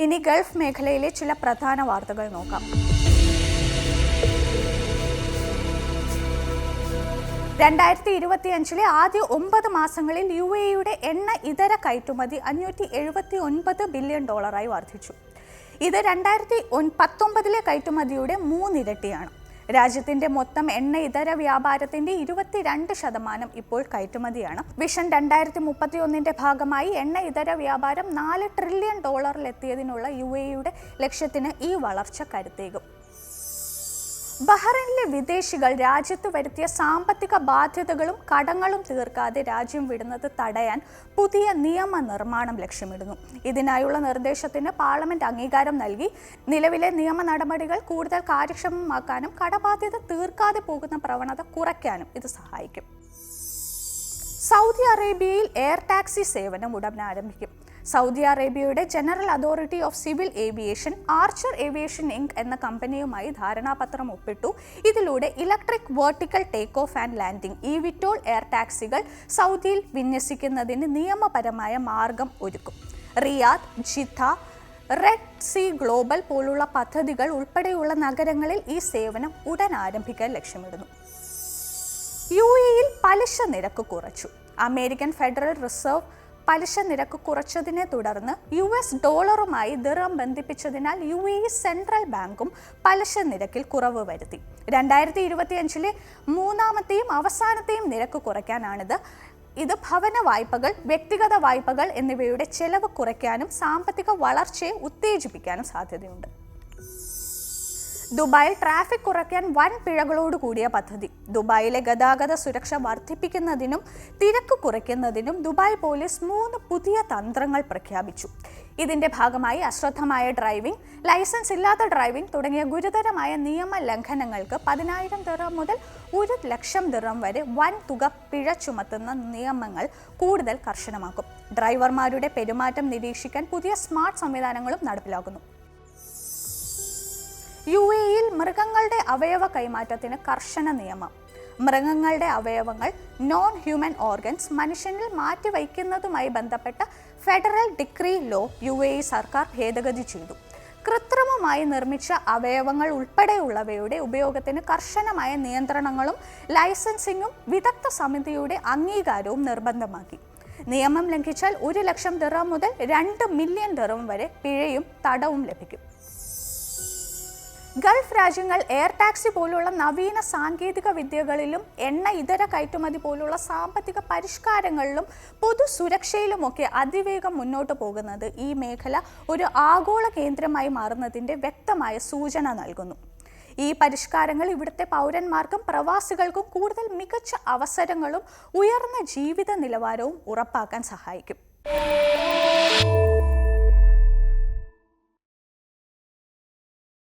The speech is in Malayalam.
ഇനി ഗൾഫ് മേഖലയിലെ ചില പ്രധാന വാർത്തകൾ നോക്കാം. 2025 ആദ്യ 9 മാസങ്ങളിൽ UAEയുടെ എണ്ണ ഇതര കയറ്റുമതി $579 ബില്യൺ വർദ്ധിച്ചു. ഇത് 2019 കയറ്റുമതിയുടെ 3 ഇരട്ടിയാണ്. രാജ്യത്തിന്റെ മൊത്തം എണ്ണ ഇതര വ്യാപാരത്തിന്റെ 22% ഇപ്പോൾ കയറ്റുമതിയാണ്. വിഷൻ 2031 ഭാഗമായി എണ്ണ ഇതര വ്യാപാരം $4 ട്രില്യൺ എത്തിയതിനുള്ള UAEയുടെ ലക്ഷ്യത്തിന് ഈ വളർച്ച കരുത്തേകും. ബഹ്റൈനിലെ വിദേശികൾ രാജ്യത്ത് വരുത്തിയ സാമ്പത്തിക ബാധ്യതകളും കടങ്ങളും തീർക്കാതെ രാജ്യം വിടുന്നത് തടയാൻ പുതിയ നിയമനിർമ്മാണം ലക്ഷ്യമിടുന്നു. ഇതിനായുള്ള നിർദ്ദേശത്തിന് പാർലമെന്റ് അംഗീകാരം നൽകി. നിലവിലെ നിയമ നടപടികൾ കൂടുതൽ കാര്യക്ഷമമാക്കാനും കടബാധ്യത തീർക്കാതെ പോകുന്ന പ്രവണത കുറയ്ക്കാനും ഇത് സഹായിക്കും. സൗദി അറേബ്യയിൽ എയർ ടാക്സി സേവനം ഉടൻ ആരംഭിക്കും. സൗദി അറേബ്യയുടെ General Authority of Civil Aviation Archer Aviation Inc എന്ന കമ്പനിയുമായി ധാരണാപത്രം ഒപ്പിട്ടു. ഇതിലൂടെ electric vertical take off and landing eVTOL air ടാക്സികൾ സൗദിയിൽ വിന്യസിക്കുന്നതിന് നിയമപരമായ മാർഗം ഒരുക്കും. Riyadh, Jeddah, Red Sea Global പോലുള്ള പദ്ധതികൾ ഉൾപ്പെടെയുള്ള നഗരങ്ങളിൽ ഈ സേവനം ഉടൻ ആരംഭിക്കാൻ ലക്ഷ്യമിടുന്നു. UAEയിൽ പലിശ നിരക്ക് കുറച്ചു. അമേരിക്കൻ ഫെഡറൽ റിസർവ് പലിശ നിരക്ക് കുറച്ചതിനെ തുടർന്ന് US ഡോളറുമായി ദിർഹം ബന്ധിപ്പിച്ചതിനാൽ UAE സെൻട്രൽ ബാങ്കും പലിശ നിരക്കിൽ കുറവ് വരുത്തി. 2025 മൂന്നാമത്തെയും അവസാനത്തെയും നിരക്ക് കുറയ്ക്കാനാണിത്. ഇത് ഭവന വായ്പകൾ, വ്യക്തിഗത വായ്പകൾ എന്നിവയുടെ ചെലവ് കുറയ്ക്കാനും സാമ്പത്തിക വളർച്ചയെ ഉത്തേജിപ്പിക്കാനും സാധ്യതയുണ്ട്. ദുബായിൽ ട്രാഫിക് കുറയ്ക്കാൻ വൻ പിഴകളോട് കൂടിയ പദ്ധതി. ദുബായിലെ ഗതാഗത സുരക്ഷ വർദ്ധിപ്പിക്കുന്നതിനും തിരക്ക് കുറയ്ക്കുന്നതിനും ദുബായ് പോലീസ് 3 പുതിയ തന്ത്രങ്ങൾ പ്രഖ്യാപിച്ചു. ഇതിന്റെ ഭാഗമായി അശ്രദ്ധമായ ഡ്രൈവിംഗ്, ലൈസൻസ് ഇല്ലാത്ത ഡ്രൈവിംഗ് തുടങ്ങിയ ഗുരുതരമായ നിയമ ലംഘനങ്ങൾക്ക് 10,000 ദിർഹം മുതൽ 1,00,000 ദിർഹം വരെ വൻ തുക പിഴ ചുമത്തുന്ന നിയമങ്ങൾ കൂടുതൽ കർശനമാക്കും. ഡ്രൈവർമാരുടെ പെരുമാറ്റം നിരീക്ഷിക്കാൻ പുതിയ സ്മാർട്ട് സംവിധാനങ്ങളും നടപ്പിലാക്കുന്നു. UAEയിൽ മൃഗങ്ങളുടെ അവയവ കൈമാറ്റത്തിന് കർശന നിയമം. മൃഗങ്ങളുടെ അവയവങ്ങൾ നോൺ ഹ്യൂമൻ ഓർഗൻസ് മനുഷ്യനിൽ മാറ്റിവയ്ക്കുന്നതുമായി ബന്ധപ്പെട്ട ഫെഡറൽ ഡിക്രി ലോ UAE സർക്കാർ ഭേദഗതി ചെയ്തു. കൃത്രിമമായി നിർമ്മിച്ച അവയവങ്ങൾ ഉൾപ്പെടെയുള്ളവയുടെ ഉപയോഗത്തിന് കർശനമായ നിയന്ത്രണങ്ങളും ലൈസൻസിങ്ങും വിദഗ്ധ സമിതിയുടെ അംഗീകാരവും നിർബന്ധമാക്കി. നിയമം ലംഘിച്ചാൽ 1,00,000 ദിർഹം മുതൽ 2 മില്യൺ ദിർഹം വരെ പിഴയും തടവും ലഭിക്കും. ഗൾഫ് രാജ്യങ്ങൾ എയർ ടാക്സി പോലുള്ള നവീന സാങ്കേതിക വിദ്യകളിലും എണ്ണ ഇതര കയറ്റുമതി പോലുള്ള സാമ്പത്തിക പരിഷ്കാരങ്ങളിലും പൊതുസുരക്ഷയിലുമൊക്കെ അതിവേഗം മുന്നോട്ട് പോകുന്നത് ഈ മേഖല ഒരു ആഗോള കേന്ദ്രമായി മാറുന്നതിൻ്റെ വ്യക്തമായ സൂചന നൽകുന്നു. ഈ പരിഷ്കാരങ്ങൾ ഇവിടുത്തെ പൗരന്മാർക്കും പ്രവാസികൾക്കും കൂടുതൽ മികച്ച അവസരങ്ങളും ഉയർന്ന ജീവിത നിലവാരവും ഉറപ്പാക്കാൻ സഹായിക്കും.